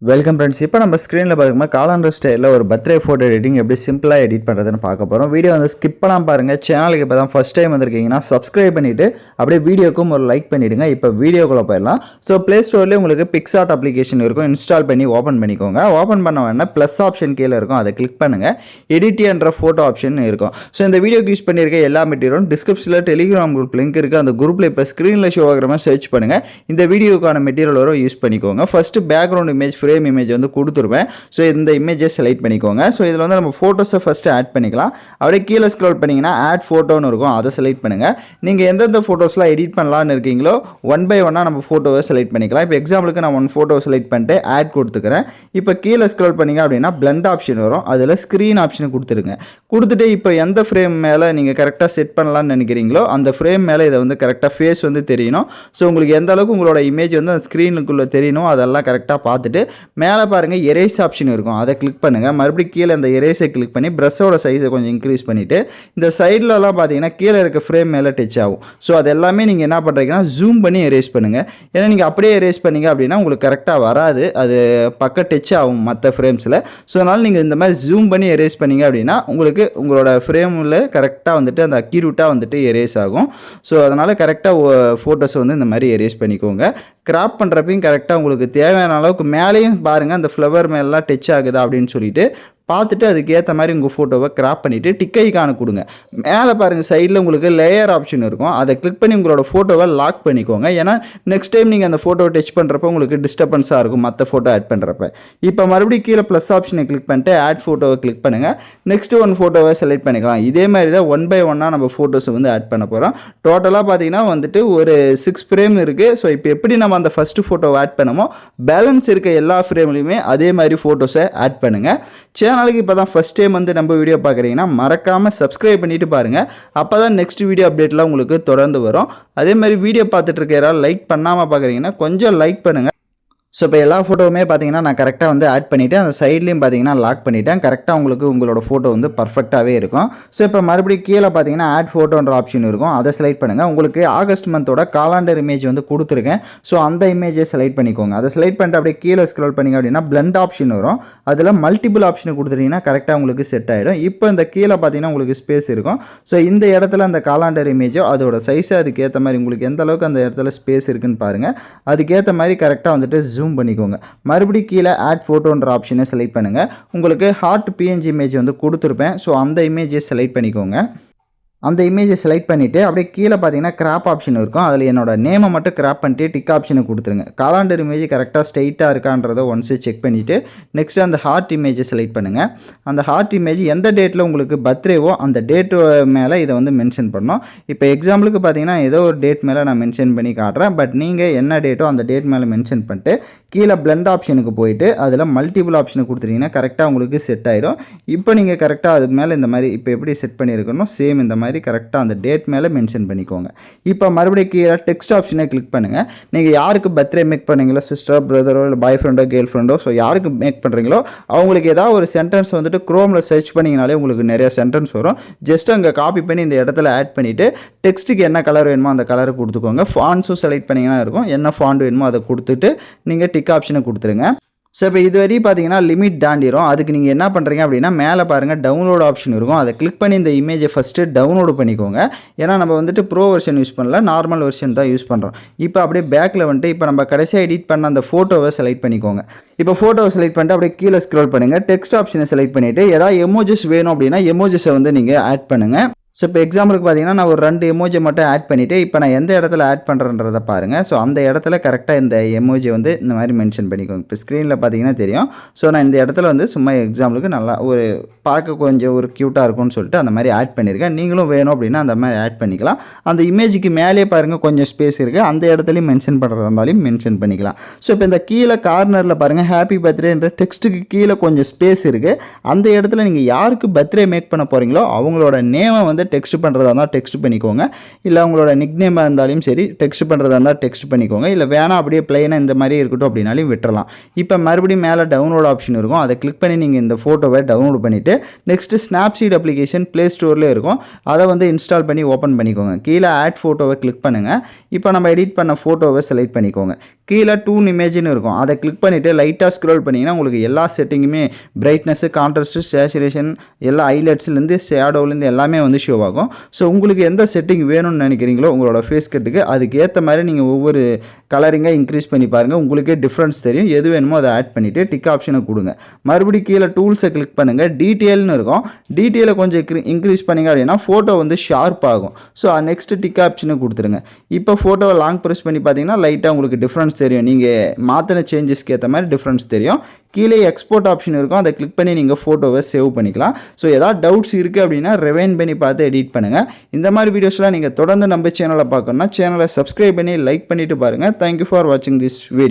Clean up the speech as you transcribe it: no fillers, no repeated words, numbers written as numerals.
Welcome friends. இப்போ நம்ம ஸ்க்ரீனில் பார்க்கும்போது காலாண்டர் ஸ்டைலில் ஒரு பர்த்டே ஃபோட்டோ எடிட்டிங் எப்படி சிம்பிளாக எடிட் பண்ணுறதுன்னு பார்க்க போகிறோம். வீடியோ வந்து ஸ்கிப் பண்ணாமல் பாருங்கள். சேனலுக்கு இப்போ தான் ஃபஸ்ட் டைம் வந்திருக்கீங்கன்னா சப்ஸ்கிரைப் பண்ணிவிட்டு அப்படியே வீடியோக்கும் ஒரு லைக் பண்ணிவிடுங்க. இப்போ வீடியோக்குள்ளே போயிடலாம். ஸோ ப்ளே ஸ்டோர்லேயே உங்களுக்கு பிக்ஸார்ட் அப்ளிகேஷன் இருக்கும். இன்ஸ்டால் பண்ணி ஓப்பன் பண்ணிக்கோங்க. ஓப்பன் பண்ண வேணா ப்ளஸ் ஆப்ஷன் கீழே இருக்கும், அதை கிளிக் பண்ணுங்கள். எடிட் என்ற ஃபோட்டோ ஆப்ஷன் இருக்கும். ஸோ இந்த வீடியோக்கு யூஸ் பண்ணியிருக்க எல்லா மெட்டீரியலும் டிஸ்கிரிப்ஷனில் டெலிகிராம் குரூப் லிங்க் இருக்குது. அந்த குரூப்பில் இப்போ ஸ்க்ரீனில் ஷோ ஆகிற மாதிரி சர்ச் பண்ணுங்கள். இந்த வீடியோக்கான மெட்டீரியல் வரும், யூஸ் பண்ணிக்கோங்க. First background image frame image வந்து கொடுத்துருவேன். ஸோ இந்த இமேஜை செலக்ட் பண்ணிக்கோங்க. ஸோ இதில் வந்து நம்ம ஃபோட்டோஸை ஃபஸ்ட்டு ஆட் பண்ணிக்கலாம். அப்படியே கீழே ஸ்க்ரோல் பண்ணிங்கன்னா ஆட் ஃபோட்டோன்னு இருக்கும், அதை செலக்ட் பண்ணுங்கள். நீங்கள் எந்தெந்த ஃபோட்டோஸ்லாம் எடிட் பண்ணலான்னு இருக்கீங்களோ ஒன் பை ஒன்னாக நம்ம ஃபோட்டோவை செலக்ட் பண்ணிக்கலாம். இப்போ எக்ஸாம்பிளுக்கு நான் ஒன் ஃபோட்டோவை செலக்ட் பண்ணிட்டு ஆட் கொடுத்துக்கிறேன். இப்போ கீழே ஸ்க்ரோல் பண்ணிங்க அப்படின்னா பிளண்ட் ஆப்ஷன் வரும், அதில் ஸ்க்ரீன் ஆப்ஷனை கொடுத்துருங்க. கொடுத்துட்டு இப்போ எந்த ஃப்ரேம் மேலே நீங்கள் கரெக்டாக செட் பண்ணலான்னு நினைக்கிறீங்களோ அந்த ஃப்ரேம் மேலே இதை வந்து கரெக்டாக ஃபேஸ் வந்து தெரியணும். ஸோ உங்களுக்கு எந்த அளவுக்கு உங்களோட இமேஜ் வந்து அந்த ஸ்க்ரீனுக்குள்ளே தெரியணும் அதெல்லாம் கரெக்டாக பார்த்துட்டு மேலே பாருங்கள் எரேஸ் ஆப்ஷன் இருக்கும், அதை கிளிக் பண்ணுங்கள். மறுபடியும் கீழே இந்த எரேஸை கிளிக் பண்ணி ப்ரஷோட சைஸை கொஞ்சம் இன்க்ரீஸ் பண்ணிவிட்டு இந்த சைட்லலாம் பார்த்தீங்கன்னா கீழே இருக்க ஃப்ரேம் மேலே டச் ஆகும். ஸோ அது எல்லாமே நீங்கள் என்ன பண்ணுறீங்கன்னா ஜூம் பண்ணி எரேஸ் பண்ணுங்கள். ஏன்னா நீங்கள் அப்படியே எரேஸ் பண்ணிங்க அப்படின்னா உங்களுக்கு கரெக்டாக வராது, அது பக்கம் டச் ஆகும் மற்ற ஃப்ரேம்ஸில். ஸோ அதனால் நீங்கள் இந்த மாதிரி ஜூம் பண்ணி எரேஸ் பண்ணிங்க அப்படின்னா உங்களுக்கு உங்களோட ஃப்ரேமில் கரெக்டாக வந்துட்டு அந்த அக்யூரேட்டாக வந்துட்டு எரேஸ் ஆகும். ஸோ அதனால் கரெக்டாக ஃபோட்டோஸை வந்து இந்த மாதிரி எரேஸ் பண்ணிக்கோங்க. கிராப் பண்ணுறப்பையும் கரெக்டாக உங்களுக்கு தேவையான அளவுக்கு மேலேயும் பாருங்கள் அந்த ஃப்ளவர் மேலாம் டச் ஆகுதா அப்படின்னு சொல்லிட்டு பார்த்துட்டு அதுக்கு ஏற்ற மாதிரி உங்கள் ஃபோட்டோவை கிராப் பண்ணிவிட்டு டிக் ஐகானை கொடுங்க. மேலே பாருங்கள் சைடில் உங்களுக்கு லேயர் ஆப்ஷன் இருக்கும், அதை கிளிக் பண்ணி உங்களோட ஃபோட்டோவை லாக் பண்ணிக்கோங்க. ஏன்னா நெக்ஸ்ட் டைம் நீங்கள் அந்த ஃபோட்டோவை டச் பண்ணுறப்ப உங்களுக்கு டிஸ்டர்பன்ஸாக இருக்கும் மற்ற ஃபோட்டோ ஆட் பண்ணுறப்ப. இப்போ மறுபடியும் கீழே ப்ளஸ் ஆப்ஷனை கிளிக் பண்ணிட்டு ஆட் ஃபோட்டோவை கிளிக் பண்ணுங்கள். நெக்ஸ்ட்டு ஒன் ஃபோட்டோவை செலக்ட் பண்ணிக்கலாம். இதே மாதிரி தான் ஒன் பை ஒன்னாக நம்ம ஃபோட்டோஸை வந்து ஆட் பண்ண போகிறோம். டோட்டலாக பார்த்தீங்கன்னா வந்துட்டு ஒரு 6 ஃப்ரேம் இருக்குது. ஸோ இப்போ எப்படி நம்ம அந்த ஃபஸ்ட்டு ஃபோட்டோவை ஆட் பண்ணமோ பேலன்ஸ் இருக்க எல்லா ஃப்ரேம்லையுமே அதே மாதிரி ஃபோட்டோஸை ஆட் பண்ணுங்கள். சேனலுக்கு இப்போ தான் ஃபஸ்ட் டைம் வந்து நம்ம வீடியோ பார்க்குறீங்கன்னா மறக்காமல் சப்ஸ்கிரைப் பண்ணிவிட்டு பாருங்கள். அப்போ தான் நெக்ஸ்ட் வீடியோ அப்டேட்லாம் உங்களுக்கு தொடர்ந்து வரும். அதே மாதிரி வீடியோ பார்த்துட்டு இருக்க யாராவது லைக் பண்ணாமல் பார்க்குறீங்கன்னா கொஞ்சம் லைக் பண்ணுங்கள். ஸோ இப்போ எல்லா ஃபோட்டோவுமே பார்த்தீங்கன்னா நான் கரெக்டாக வந்து ஆட் பண்ணிவிட்டு அந்த சைட்லேயும் பார்த்தீங்கன்னா லாக் பண்ணிவிட்டேன். கரெக்டாக உங்களுக்கு உங்களோட ஃபோட்டோ வந்து பர்ஃபெக்டாகவே இருக்கும். ஸோ இப்போ மறுபடியும் கீழே பார்த்தீங்கன்னா ஆட் ஃபோட்டோன்ற ஆப்ஷன் இருக்கும், அதை செலக்ட் பண்ணுங்கள். உங்களுக்கு ஆகஸ்ட் மந்தோட காலாண்டர் இமேஜ் வந்து கொடுத்துருக்கேன். ஸோ அந்த இமேஜை செலக்ட் பண்ணிக்கோங்க. அதை செலக்ட் பண்ணிட்டு அப்படியே கீழே ஸ்க்ரோல் பண்ணிங்க அப்படின்னா பிளண்ட் ஆப்ஷன் வரும், அதில் மல்டிபிள் ஆப்ஷன் கொடுத்துட்டீங்கன்னா கரெக்டாக உங்களுக்கு செட் ஆகிடும். இப்போ இந்த கீழே பார்த்தீங்கன்னா உங்களுக்கு ஸ்பேஸ் இருக்கும். ஸோ இந்த இடத்துல அந்த காலாண்டர் இமேஜோ அதோட சைஸை அதுக்கேற்ற மாதிரி உங்களுக்கு எந்த அளவுக்கு அந்த இடத்துல ஸ்பேஸ் இருக்குன்னு பாருங்கள். அதுக்கேற்ற மாதிரி கரெக்டாக வந்துட்டு ஜூம் பண்ணிக்கோங்க. மறுபடியும் கீழே ஆட் ஃபோட்டோன்ற ஆப்ஷனை செலக்ட் பண்ணுங்கள். உங்களுக்கு ஹார்ட் பிஎன்ஜி இமேஜ் வந்து கொடுத்துருப்பேன். ஸோ அந்த இமேஜை செலக்ட் பண்ணிக்கோங்க. அந்த இமேஜை செலக்ட் பண்ணிவிட்டு அப்படியே கீழே பார்த்தீங்கன்னா கிராப் ஆப்ஷன் இருக்கும், அதில் என்னோட நேமை மட்டும் கிராப் பண்ணிட்டு டிக் ஆப்ஷனை கொடுத்துருங்க. காலாண்டர் இமேஜ் கரெக்டாக ஸ்ட்ரைட்டாக இருக்கான்றதை ஒன்ஸு செக் பண்ணிவிட்டு நெக்ஸ்ட்டு அந்த ஹார்ட் இமேஜை செலக்ட் பண்ணுங்கள். அந்த ஹார்ட் இமேஜ் எந்த டேட்டில் உங்களுக்கு பர்த்டேவோ அந்த டேட்டு மேலே இதை வந்து மென்ஷன் பண்ணணும். இப்போ எக்ஸாம்பிளுக்கு பார்த்தீங்கன்னா ஏதோ ஒரு டேட் மேலே நான் மென்ஷன் பண்ணி காட்டுறேன். பட் நீங்கள் என்ன டேட்டோ அந்த டேட் மேலே மென்ஷன் பண்ணிட்டு கீழே பிளண்ட் ஆப்ஷனுக்கு போயிட்டு அதில் மல்டிபிள் ஆப்ஷனை கொடுத்துட்டிங்கன்னா கரெக்டாக உங்களுக்கு செட் ஆகிடும். இப்போ நீங்கள் கரெக்டாக அது மேலே இந்த மாதிரி இப்போ எப்படி செட் பண்ணியிருக்கணும் சேம் இந்த மாதிரி கரெக்டாக அந்த டேட் மேலே மென்ஷன் பண்ணிக்கோங்க. இப்போ மறுபடியும் கீழே டெக்ஸ்ட் ஆப்ஷனை கிளிக் பண்ணுங்கள். நீங்கள் யாருக்கு பர்த்டே மேக் பண்ணுறீங்களோ, சிஸ்டர், பிரதரோ, இல்லை பாய் ஃப்ரெண்டோ, கேர்ள் ஃப்ரெண்டோ, ஸோ யாருக்கு மேக் பண்ணுறீங்களோ அவங்களுக்கு ஏதாவது ஒரு சென்டென்ஸ் வந்துட்டு க்ரோமில் சர்ச் பண்ணிங்கனாலே உங்களுக்கு நிறைய சென்டென்ஸ் வரும். ஜஸ்ட் அங்கே காப்பி பண்ணி இந்த இடத்துல ஆட் பண்ணிவிட்டு டெக்ஸ்ட்டுக்கு என்ன கலர் வேணுமோ அந்த கலரை கொடுத்துக்கோங்க. ஃபாண்ட்ஸும் செலக்ட் பண்ணிங்கன்னா இருக்கும், என்ன ஃபாண்ட் வேணுமோ அதை கொடுத்துட்டு நீங்கள் டிக் ஆப்ஷனை கொடுத்துருங்க. ஸோ இப்போ இதுவரை பார்த்தீங்கன்னா லிமிட் தாண்டிடும். அதுக்கு நீங்கள் என்ன பண்ணுறீங்க அப்படின்னா மேலே பாருங்கள் டவுன்லோட் ஆப்ஷன் இருக்கும், அதை கிளிக் பண்ணி இந்த இமேஜை ஃபஸ்ட்டு டவுன்லோடு பண்ணிக்கோங்க. ஏன்னா நம்ம வந்துட்டு ப்ரோ வெர்ஷன் யூஸ் பண்ணல, நார்மல் வெர்ஷன் தான் யூஸ் பண்ணுறோம். இப்போ அப்படியே பேக்கில் வந்துட்டு இப்போ நம்ம கடைசியாக எடிட் பண்ண அந்த ஃபோட்டோவை செலக்ட் பண்ணிக்கோங்க. இப்போ ஃபோட்டோவை செலக்ட் பண்ணிட்டு அப்படியே கீழே ஸ்க்ரோல் பண்ணுங்கள். டெக்ஸ்ட் ஆப்ஷனை செலக்ட் பண்ணிவிட்டு ஏதாவது எமோஜஸ் வேணும் அப்படின்னா எமோஜஸை வந்து நீங்கள் ஆட் பண்ணுங்கள். ஸோ இப்போ எக்ஸாம்பிளுக்கு பார்த்தீங்கன்னா நான் ஒரு 2 எமோஜி மட்டும் ஆட் பண்ணிவிட்டு இப்போ நான் எந்த இடத்துல ஆட் பண்ணுறேன்றதை பாருங்கள். ஸோ அந்த இடத்துல கரெக்டாக இந்த எமோஜி வந்து இந்த மாதிரி மென்ஷன் பண்ணிக்கோங்க. இப்போ ஸ்க்ரீனில் பார்த்தீங்கன்னா தெரியும். ஸோ நான் இந்த இடத்துல வந்து சும்மா எக்ஸாம்பிளுக்கு நல்லா ஒரு பார்க்க கொஞ்சம் ஒரு க்யூட்டாக இருக்கும்னு சொல்லிட்டு அந்த மாதிரி ஆட் பண்ணியிருக்கேன். நீங்களும் வேணும் அப்படின்னா அந்த மாதிரி ஆட் பண்ணிக்கலாம். அந்த இமேஜுக்கு மேலே பாருங்கள் கொஞ்சம் ஸ்பேஸ் இருக்குது, அந்த இடத்துலையும் மென்ஷன் பண்ணுறதா இருந்தாலும் மென்ஷன் பண்ணிக்கலாம். ஸோ இப்போ இந்த கீழே கார்னரில் பாருங்கள் ஹாப்பி பர்த்டேன்ற டெக்ஸ்ட்டுக்கு கீழே கொஞ்சம் ஸ்பேஸ் இருக்குது. அந்த இடத்துல நீங்கள் யாருக்கு பர்த்டே மேக் பண்ண போகிறீங்களோ அவங்களோட நேமை வந்து டெக்ஸ்ட் பண்ணுறதா இருந்தால் டெக்ஸ்ட் பண்ணிக்கோங்க. இல்லை உங்களோட நிக்நேமாக இருந்தாலும் சரி டெக்ஸ்ட் பண்ணுறதா இருந்தால் டெக்ஸ்ட் பண்ணிக்கோங்க. இல்லை வேணாம் அப்படியே ப்ளைனாக இந்த மாதிரி இருக்கட்டும் அப்படின்னாலும் விட்டுறலாம். இப்போ மறுபடியும் மேலே டவுன்லோட் ஆப்ஷன் இருக்கும். அதை கிளிக் பண்ணி நீங்கள் இந்த ஃபோட்டோவை டவுன்லோட் பண்ணிவிட்டு நெக்ஸ்ட்டு ஸ்னாப்சீட் அப்ளிகேஷன் ப்ளே ஸ்டோர்லேயே இருக்கும். அதை வந்து இன்ஸ்டால் பண்ணி ஓப்பன் பண்ணிக்கோங்க. கீழே ஆட் ஃபோட்டோவை கிளிக் பண்ணுங்கள். இப்போ நம்ம எடிட் பண்ண ஃபோட்டோவை செலக்ட் பண்ணிக்கோங்க. கீழே டூன் இமேஜ்னு இருக்கும். அதை கிளிக் பண்ணிவிட்டு லைட்டாக ஸ்க்ரோல் பண்ணிங்கன்னா உங்களுக்கு எல்லா செட்டிங்குமே பிரைட்னஸ்ஸு, கான்ட்ராஸ்ட்டு, சேச்சுரேஷன், எல்லா ஹைலைட்ஸ்லேருந்து ஷேடோலேருந்து எல்லாமே வந்து ஷோ ஆகும். ஸோ உங்களுக்கு எந்த செட்டிங் வேணும்னு நினைக்கிறீங்களோ உங்களோட ஃபேஸ் கட்டுக்கு அதுக்கேற்ற மாதிரி நீங்கள் ஒவ்வொரு கலரிங்காக இன்க்ரீஸ் பண்ணி பாருங்கள். உங்களுக்கே டிஃப்ரென்ஸ் தெரியும். எது வேணுமோ அதை ஆட் பண்ணிவிட்டு டிக் ஆப்ஷனை கொடுங்க. மறுபடியும் கீழே டூல்ஸை கிளிக் பண்ணுங்கள். டீட்டெயில்னு இருக்கும். டீட்டெயிலை கொஞ்சம் இன்க்ரீஸ் பண்ணிங்க அப்படின்னா ஃபோட்டோ வந்து ஷார்ப் ஆகும். ஸோ நெக்ஸ்ட்டு டிக் ஆப்ஷனை கொடுத்துருங்க. இப்போ ஃபோட்டோவை லாங் ப்ரெஸ் பண்ணி பார்த்தீங்கன்னா லைட்டாக உங்களுக்கு டிஃப்ரென்ஸ் தெரியும். நீங்கள் மாற்றின சேஞ்சஸ்க்கு ஏற்ற மாதிரி டிஃப்ரென்ஸ் தெரியும். கீழே எக்ஸ்போர்ட் ஆப்ஷன் இருக்கும். அதை கிளிக் பண்ணி நீங்கள் ஃபோட்டோவை சேவ் பண்ணிக்கலாம். ஸோ ஏதாவது டவுட்ஸ் இருக்குது அப்படின்னா ரிவைண்ட் பண்ணி பார்த்து எடிட் பண்ணுங்கள். இந்த மாதிரி வீடியோஸ்லாம் நீங்கள் தொடர்ந்து நம்ம சேனலை பார்க்கணுன்னா சேனலை சப்ஸ்கிரைப் பண்ணி லைக் பண்ணிவிட்டு பாருங்கள். தேங்க்யூ ஃபார் வாட்சிங் திஸ் வீடியோ.